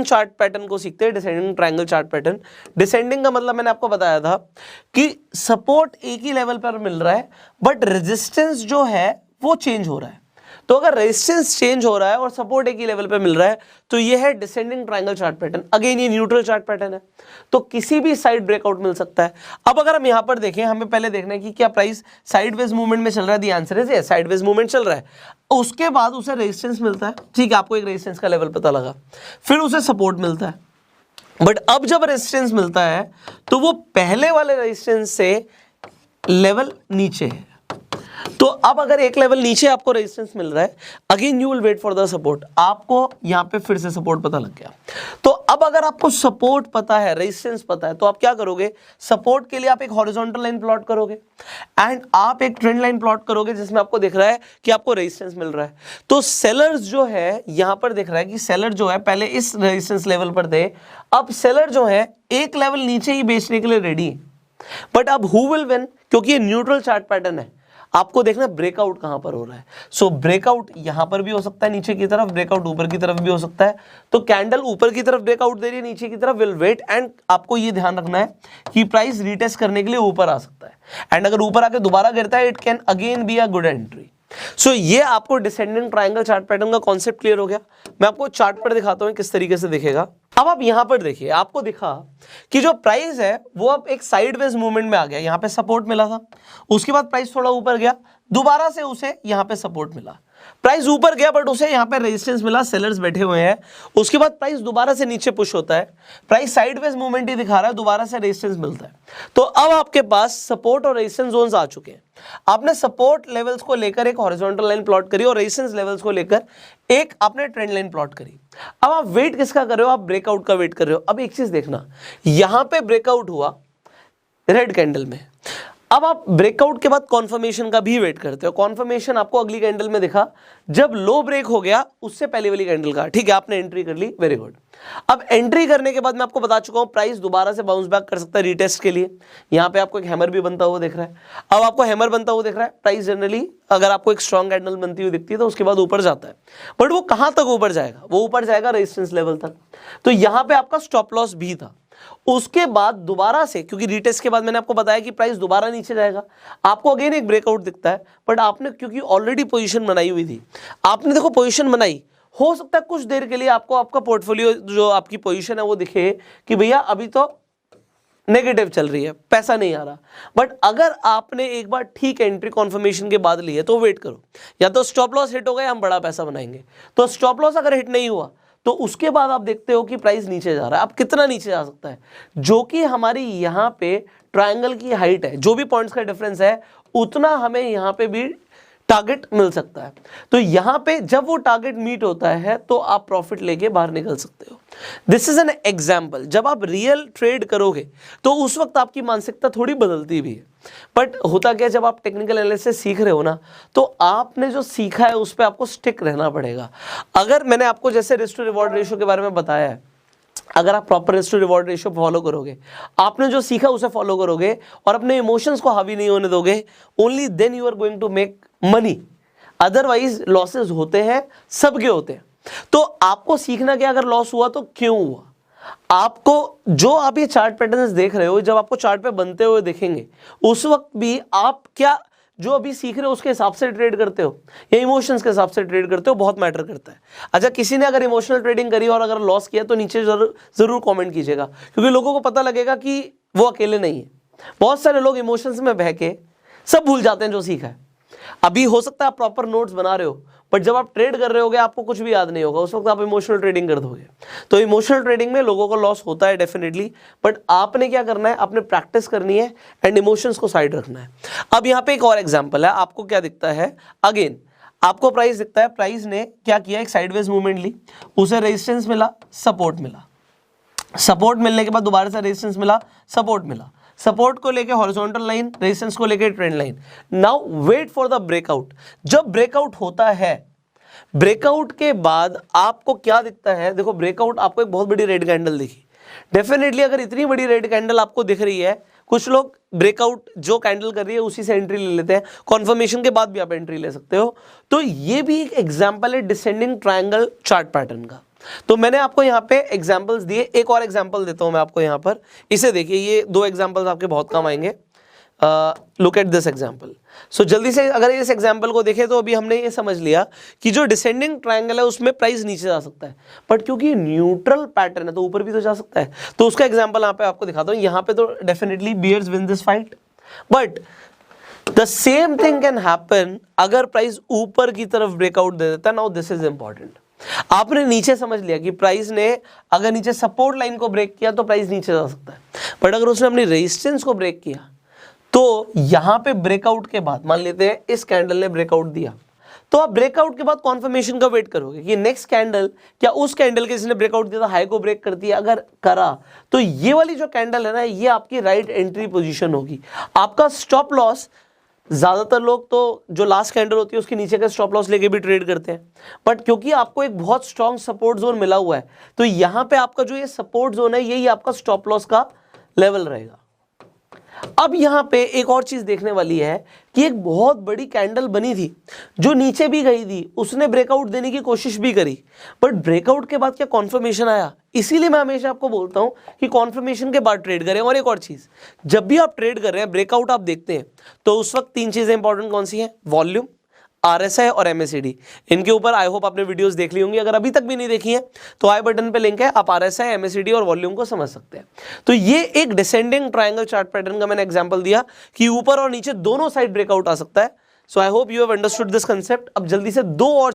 Chart pattern को सीखते हैं, descending triangle chart pattern. Descending का मतलब मैंने आपको बताया था कि सपोर्ट एक ही लेवल पर मिल रहा है बट रेजिस्टेंस जो है वो चेंज हो रहा है। तो अगर रेजिस्टेंस चेंज हो रहा है और सपोर्ट एक ही लेवल पे मिल रहा है तो ये है descending triangle chart pattern. Again ये न्यूट्रल चार्ट पैटर्न है, तो किसी भी साइड ब्रेकआउट मिल सकता है। अब अगर हम यहां पर देखें, हमें पहले देखना है कि क्या प्राइस साइडवेज मूवमेंट में चल रहा है। The answer is yes, sideways movement चल रहा है। उसके बाद उसे रेजिस्टेंस मिलता है, ठीक है, आपको एक रेजिस्टेंस का लेवल पता लगा, फिर उसे सपोर्ट मिलता है। बट अब जब रेजिस्टेंस मिलता है तो वो पहले वाले रेजिस्टेंस से लेवल नीचे है। तो अब अगर एक लेवल नीचे आपको रेजिस्टेंस मिल रहा है, again you will wait for the support. आपको यहां पे फिर से सपोर्ट पता लग गया। तो अब अगर आपको सपोर्ट पता है, रेजिस्टेंस पता है, तो आप क्या करोगे, सपोर्ट के लिए आप एक हॉरिजॉन्टल लाइन प्लॉट करोगे एंड आप एक ट्रेंड लाइन प्लॉट करोगे जिसमें आपको दिख रहा है कि आपको रेजिस्टेंस मिल रहा है। तो सेलर्स जो है यहां पर दिख रहा है कि सेलर जो है पहले इस रेजिस्टेंस लेवल पर थे, अब सेलर जो है एक लेवल नीचे ही बेचने के लिए रेडी है। बट अब हु विल विन, क्योंकि ये न्यूट्रल चार्ट पैटर्न है, आपको देखना ब्रेकआउट कहां पर हो रहा है। सो ब्रेकआउट यहां पर भी हो सकता है नीचे की तरफ, ब्रेकआउट ऊपर की तरफ भी हो सकता है। तो कैंडल ऊपर की तरफ ब्रेकआउट दे रही है, नीचे की तरफ विल वेट एंड आपको ये ध्यान रखना है कि प्राइस रीटेस्ट करने के लिए ऊपर आ सकता है एंड अगर ऊपर आके दोबारा गिरता है it can again be a good entry. So ये आपको डिसेंडिंग ट्रायंगल चार्ट पैटर्न का कॉन्सेप्ट क्लियर हो गया। मैं आपको चार्ट पर दिखाता हूं किस तरीके से दिखेगा। अब आप यहां पर देखिए, आपको दिखा कि जो प्राइस है वो अब एक साइडवेज मूवमेंट में आ गया। यहां पे सपोर्ट मिला था, उसके बाद प्राइस थोड़ा ऊपर गया, दोबारा से उसे यहां पे सपोर्ट मिला, प्राइस ऊपर गया बट उसे यहां पे रेजिस्टेंस मिला, सेलर्स बैठे हुए हैं। उसके बाद प्राइस दोबारा से नीचे पुश होता है, प्राइस साइडवेज मूवमेंट ही दिखा रहा है, दोबारा से रेजिस्टेंस मिलता है। तो अब आपके पास सपोर्ट और रेजिस्टेंस जोन्स आ चुके हैं। आपने सपोर्ट लेवल्स को लेकर एक हॉरिजॉन्टल लाइन प्लॉट करी और रेजिस्टेंस लेवल्स को लेकर एक आपने ट्रेंड लाइन प्लॉट करी। अब आप वेट किसका कर रहे हो, आप ब्रेकआउट का वेट कर रहे हो। अब एक चीज देखना, यहां पे ब्रेकआउट हुआ रेड कैंडल में, अब आप ब्रेकआउट के बाद कॉन्फर्मेशन का भी वेट करते हो। कॉन्फर्मेशन आपको अगली कैंडल में दिखा जब लो ब्रेक हो गया उससे पहले वाली कैंडल का, ठीक है, आपने एंट्री कर ली, वेरी गुड। अब एंट्री करने के बाद मैं आपको बता चुका हूं प्राइस दोबारा से बाउंस बैक कर सकता है रीटेस्ट के लिए। यहां पे आपको एक हैमर भी बनता हुआ दिख रहा है। अब आपको हैमर बनता हुआ दिख रहा है, प्राइस जनरली अगर आपको एक स्ट्रॉन्ग कैंडल बनती हुई दिखती है तो उसके बाद ऊपर जाता है, बट वो कहां तक ऊपर जाएगा, वो ऊपर जाएगा रेजिस्टेंस लेवल तक। तो यहां पे आपका स्टॉप लॉस भी था। उसके बाद दोबारा से, क्योंकि रीटेस्ट के बाद मैंने आपको बताया कि प्राइस दोबारा नीचे जाएगा, आपको अगेन एक ब्रेकआउट दिखता है, बट आपने क्योंकि ऑलरेडी पोजीशन बनाई हुई थी, आपने देखो पोजीशन बनाई, हो सकता है कुछ देर के लिए आपको आपका पोर्टफोलियो जो आपकी पोजीशन है वो दिखे कि भैया अभी तो नेगेटिव चल रही है, पैसा नहीं आ रहा। बट अगर आपने एक बार ठीक एंट्री कॉन्फर्मेशन के बाद ली है तो वेट करो, या तो स्टॉप लॉस हिट हो गया, हम बड़ा पैसा बनाएंगे। तो स्टॉप लॉस अगर हिट नहीं हुआ तो उसके बाद आप देखते हो कि प्राइस नीचे जा रहा है। अब कितना नीचे जा सकता है, जो कि हमारी यहां पे ट्रायंगल की हाइट है, जो भी पॉइंट्स का डिफरेंस है उतना हमें यहां पे भी टारगेट मिल सकता है। तो यहां पे जब वो टारगेट मीट होता है तो आप प्रॉफिट लेके बाहर निकल सकते हो। This is an example. जब आप रियल ट्रेड करोगे तो उस वक्त आपकी मानसिकता थोड़ी बदलती भी है, बट होता क्या, जब आप टेक्निकल एनालिसिस सीख रहे हो ना, तो आपने जो सीखा है उस पर आपको स्टिक रहना पड़ेगा। अगर मैंने आपको जैसे रिस्क टू रिवॉर्ड रेशियो के बारे में बताया है, अगर आप proper risk to reward ratio follow करोगे, आपने जो सीखा उसे फॉलो करोगे और अपने इमोशंस को हावी नहीं होने दोगे, only then you are going to make money. Otherwise losses होते हैं, सबके होते हैं। तो आपको सीखना क्या, अगर लॉस हुआ तो क्यों हुआ। आपको जो आप ये चार्ट पैटर्न्स देख रहे हो, जब आपको चार्ट पे बनते हुए देखेंगे उस वक्त भी आप क्या जो अभी सीख रहे हो उसके हिसाब से ट्रेड करते हो या इमोशंस के हिसाब से ट्रेड करते हो, बहुत मैटर करता है। अच्छा, किसी ने अगर इमोशनल ट्रेडिंग करी और अगर लॉस किया तो नीचे जरूर कमेंट कीजिएगा, क्योंकि लोगों को पता लगेगा कि वो अकेले नहीं है। बहुत सारे लोग इमोशंस में बह के सब भूल जाते हैं जो सीखा है। अभी हो सकता है आप प्रॉपर नोट्स बना रहे हो, बट जब आप ट्रेड कर रहे होगे आपको कुछ भी याद नहीं होगा, उस वक्त आप इमोशनल ट्रेडिंग कर दोगे। तो इमोशनल ट्रेडिंग में लोगों को लॉस होता है डेफिनेटली, बट आपने क्या करना है, आपने प्रैक्टिस करनी है एंड इमोशंस को साइड रखना है। अब यहाँ पे एक और एग्जांपल है, आपको क्या दिखता है, अगेन आपको प्राइस दिखता है, प्राइस ने क्या किया, एक साइडवेज मूवमेंट ली, उसे रेजिस्टेंस मिला, सपोर्ट मिला, सपोर्ट मिलने के बाद दोबारा से रेजिस्टेंस मिला, सपोर्ट मिला, सपोर्ट को लेके हॉरिजॉन्टल लाइन, रेजिस्टेंस को लेके trend line. Now wait for the breakout. जब ब्रेकआउट होता है, ब्रेकआउट के बाद आपको क्या दिखता है, देखो ब्रेकआउट आपको एक बहुत बड़ी रेड कैंडल दिखी। डेफिनेटली अगर इतनी बड़ी रेड कैंडल आपको दिख रही है, कुछ लोग ब्रेकआउट जो कैंडल कर रही है उसी से एंट्री ले लेते हैं, कॉन्फर्मेशन के बाद भी आप एंट्री ले सकते हो। तो ये भी एक एग्जांपल है डिसेंडिंग ट्रायंगल चार्ट पैटर्न का। तो मैंने आपको यहाँ पे एग्जाम्पल्स दिए, एक और एग्जाम्पल देता हूँ मैं आपको यहाँ पर, इसे देखिए, ये 2 एग्जाम्पल्स आपके बहुत काम आएंगे। Look at this example. So जल्दी से अगर इस एग्जाम्पल को देखें तो अभी हमने ये समझ लिया कि जो डिसेंडिंग ट्रायंगल है उसमें प्राइस नीचे जा सकता है, बट क्योंकि न्यूट्रल पैटर्न है तो ऊपर भी तो जा सकता है। तो उसका एग्जाम्पल यहाँ पे आपको दिखाता हूँ। यहाँ पे तो definitely bears win this fight, but the same thing can happen अगर प्राइस ऊपर की तरफ ब्रेकआउट दे देता है। Now this is important. आपने नीचे समझ लिया कि प्राइस ने अगर नीचे सपोर्ट लाइन को ब्रेक किया तो प्राइस नीचे जा सकता है, बट अगर उसने अपनी रेजिस्टेंस को ब्रेक किया तो यहां पे ब्रेकआउट के बाद, मान लेते हैं इस कैंडल ने ब्रेकआउट दिया, तो आप ब्रेकआउट के बाद कॉन्फर्मेशन का वेट करोगे कि नेक्स्ट कैंडल क्या उस कैंडल के जिसने ब्रेकआउट दिया था हाई को ब्रेक करती है। अगर करा तो ये वाली जो कैंडल है ना, ये आपकी राइट एंट्री पोजीशन होगी। आपका स्टॉप लॉस, ज्यादातर लोग तो जो लास्ट कैंडल होती है उसके नीचे का स्टॉप लॉस लेके भी ट्रेड करते हैं, बट क्योंकि आपको एक बहुत स्ट्रांग सपोर्ट जोन मिला हुआ है तो यहां पे आपका जो ये सपोर्ट जोन है यही आपका स्टॉप लॉस का लेवल रहेगा। अब यहां पे एक और चीज देखने वाली है कि एक बहुत बड़ी कैंडल बनी थी जो नीचे भी गई थी, उसने ब्रेकआउट देने की कोशिश भी करी, बट ब्रेकआउट के बाद क्या कॉन्फर्मेशन आया। इसीलिए मैं हमेशा आपको बोलता हूं कि कॉन्फर्मेशन के बाद ट्रेड करें। और एक और चीज, जब भी आप ट्रेड कर रहे हैं ब्रेकआउट आप देखते हैं तो उस वक्त 3 चीजें इंपॉर्टेंट कौन सी हैं? वॉल्यूम, RSI और MACD। इनके ऊपर आई होप आपने वीडियोस देख ली होंगी, अगर अभी तक भी नहीं देखी है तो आई बटन पे लिंक है, आप RSI, MACD और वॉल्यूम को समझ सकते हैं। तो ये एक डिसेंडिंग ट्रायंगल चार्ट पैटर्न का मैंने एग्जांपल दिया कि ऊपर और नीचे दोनों साइड ब्रेकआउट आ सकता है। So I hope you have understood this concept. अब जल्दी से 2 और